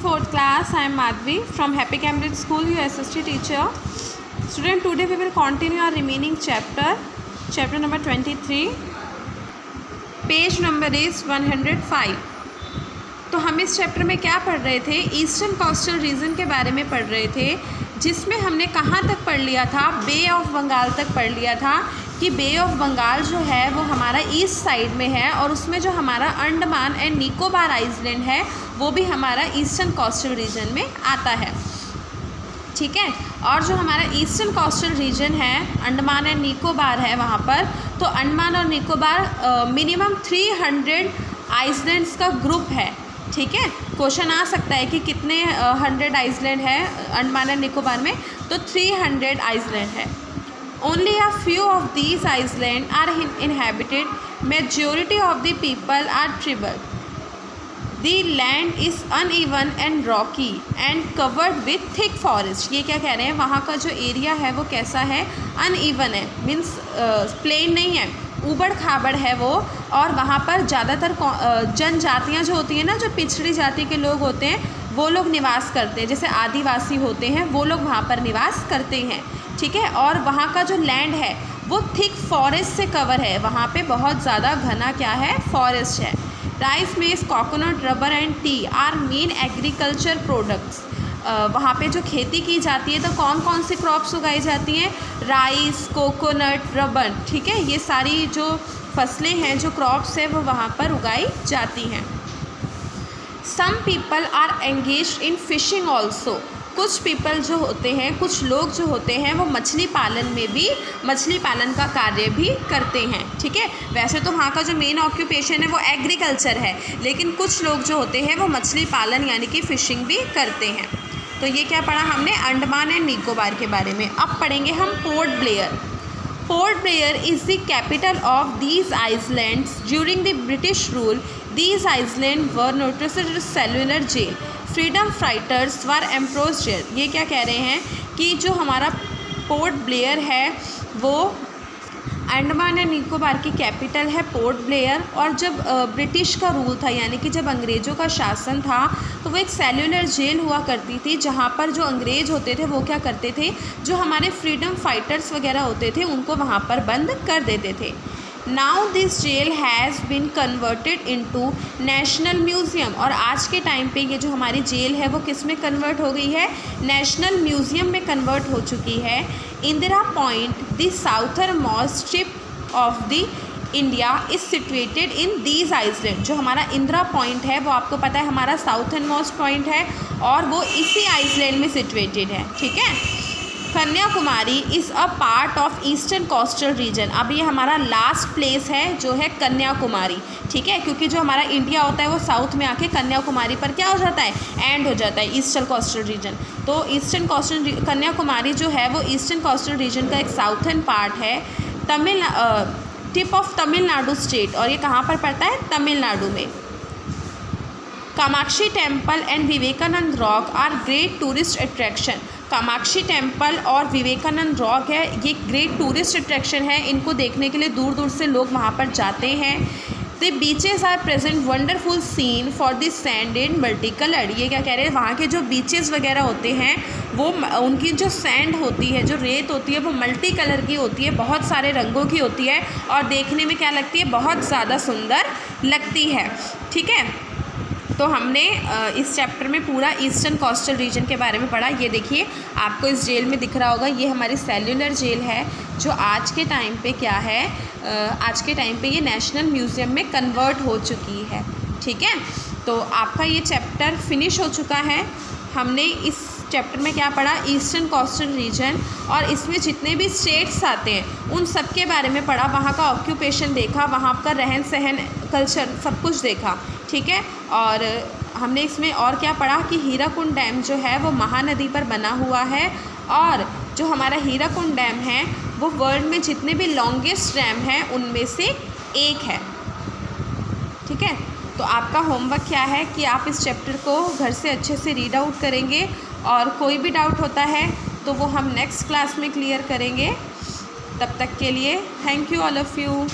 Fourth class, I am Madhvi from Happy Cambridge School, your SST teacher. Student, today we will continue our remaining chapter number 23. Page number is 105. तो हम इस chapter में क्या पढ़ रहे थे? Eastern coastal reason के बारे में पढ़ रहे थे, जिसमें हमने कहाँ तक पढ़ लिया था? बे ऑफ बंगाल तक पढ़ लिया था कि बे ऑफ बंगाल जो है वो हमारा ईस्ट साइड में है और उसमें जो हमारा अंडमान एंड निकोबार आइलैंड है वो भी हमारा ईस्टर्न कोस्टल रीजन में आता है। ठीक है, और जो हमारा ईस्टर्न कोस्टल रीजन है, अंडमान एंड निकोबार है, वहाँ पर तो अंडमान और निकोबार मिनिमम 300 आइलैंड्स का ग्रुप है। ठीक है, क्वेश्चन आ सकता है कि कितने 100 आइलैंड है अंडमान एंड निकोबार में, तो 300 आइलैंड है। Only a few of these islands are inhabited. Majority of the people are tribal. The land is uneven and rocky and covered with thick forest. ये क्या कह रहे हैं? वहाँ का जो एरिया है वो कैसा है? अनइवन है, मीन्स प्लेन नहीं है, ऊबड़ खाबड़ है वो। और वहाँ पर ज़्यादातर जनजातियाँ जो होती हैं ना, जो पिछड़ी जाति के लोग होते हैं वो लोग निवास करते हैं, जैसे आदिवासी होते हैं वो लोग वहाँ पर निवास करते हैं। ठीक है, और वहाँ का जो लैंड है वो थिक फॉरेस्ट से कवर है, वहाँ पे बहुत ज़्यादा घना क्या है? फॉरेस्ट है। राइस, मेज, coconut, rubber and T R main agriculture products. वहाँ पे जो खेती की जाती है तो कौन कौन सी क्रॉप्स उगाई जाती हैं? Rice, coconut, rubber. ठीक है, ये सारी जो फसलें हैं, जो क्रॉप्स है वो वहाँ पर उगाई जाती हैं। Some people are engaged in fishing also. कुछ पीपल जो होते हैं, कुछ लोग जो होते हैं वो मछली पालन में भी, मछली पालन का कार्य भी करते हैं। ठीक है, वैसे तो वहाँ का जो मेन ऑक्यूपेशन है वो एग्रीकल्चर है, लेकिन कुछ लोग जो होते हैं वो मछली पालन यानी कि फ़िशिंग भी करते हैं। तो ये क्या पढ़ा हमने? अंडमान एंड निकोबार के बारे में। अब पढ़ेंगे हम port Blair. Port Blair is the capital of these islands during the British rule. These islands were notorious as cellular jail. Freedom fighters were imposed jail. ये क्या कह रहे हैं कि जो हमारा पोर्ट ब्लेयर है वो अंडमान एंड निकोबार की कैपिटल है, पोर्ट ब्लेयर। और जब ब्रिटिश का रूल था, यानी कि जब अंग्रेज़ों का शासन था, तो वो एक सेल्यूलर जेल हुआ करती थी, जहाँ पर जो अंग्रेज़ होते थे वो क्या करते थे, जो हमारे फ्रीडम फाइटर्स वगैरह होते थे उनको वहाँ पर बंद कर देते थे। Now this jail has been converted into national museum. और आज के टाइम पे ये जो हमारी जेल है वो किस में कन्वर्ट हो गई है? नेशनल म्यूज़ियम में कन्वर्ट हो चुकी है। Indira point, the southern most strip of the India is situated in these island. जो हमारा इंदिरा पॉइंट है वो आपको पता है हमारा साउथर्न मोस्ट पॉइंट है और वो इसी आइलैंड में सिचुएटेड है। ठीक है, Kanyakumari is a part of eastern coastal reason. अब ये हमारा लास्ट प्लेस है जो है कन्याकुमारी। ठीक है, क्योंकि जो हमारा इंडिया होता है वो साउथ में आके कन्याकुमारी पर क्या हो जाता है? एंड हो जाता है ईस्टर्न कोस्टल रीजन। तो ईस्टर्न कोस्टल कन्याकुमारी जो है वो ईस्टर्न कोस्टल रीजन का एक साउथर्न पार्ट है, टिप ऑफ तमिलनाडु स्टेट। और ये कहाँ पर पड़ता है? तमिलनाडु में। Kamakshi temple and Vivekananda rock are great tourist attraction. Kamakshi temple और विवेकानंद रॉक है, ये ग्रेट टूरिस्ट अट्रैक्शन है, इनको देखने के लिए दूर दूर से लोग वहाँ पर जाते हैं। The beaches are present wonderful scene for the sand and multi coloured. ये क्या कह रहे हैं? वहाँ के जो बीचेस वगैरह होते हैं वो उनकी जो सैंड होती है, जो रेत होती है वो मल्टी कलर की होती है, बहुत सारे रंगों की होती है और देखने में क्या लगती है? बहुत ज़्यादा सुंदर लगती है। ठीक है, तो हमने इस चैप्टर में पूरा ईस्टर्न कोस्टल रीजन के बारे में पढ़ा। ये देखिए आपको इस जेल में दिख रहा होगा, ये हमारी सेल्यूलर जेल है जो आज के टाइम पे क्या है? आज के टाइम पे ये नेशनल म्यूज़ियम में कन्वर्ट हो चुकी है। ठीक है, तो आपका ये चैप्टर फिनिश हो चुका है। हमने इस चैप्टर में क्या पढ़ा? ईस्टर्न कोस्टल रीजन, और इसमें जितने भी स्टेट्स आते हैं उन सब के बारे में पढ़ा, वहाँ का ऑक्यूपेशन देखा, वहाँ का रहन सहन, कल्चर, सब कुछ देखा। ठीक है, और हमने इसमें और क्या पढ़ा कि हीराकुंड डैम जो है वो महानदी पर बना हुआ है, और जो हमारा हीराकुंड डैम है वो वर्ल्ड में जितने भी लॉन्गेस्ट डैम है उनमें से एक है। ठीक है, तो आपका होमवर्क क्या है कि आप इस चैप्टर को घर से अच्छे से रीड आउट करेंगे, और कोई भी डाउट होता है तो वो हम नेक्स्ट क्लास में क्लियर करेंगे। तब तक के लिए thank you all of you.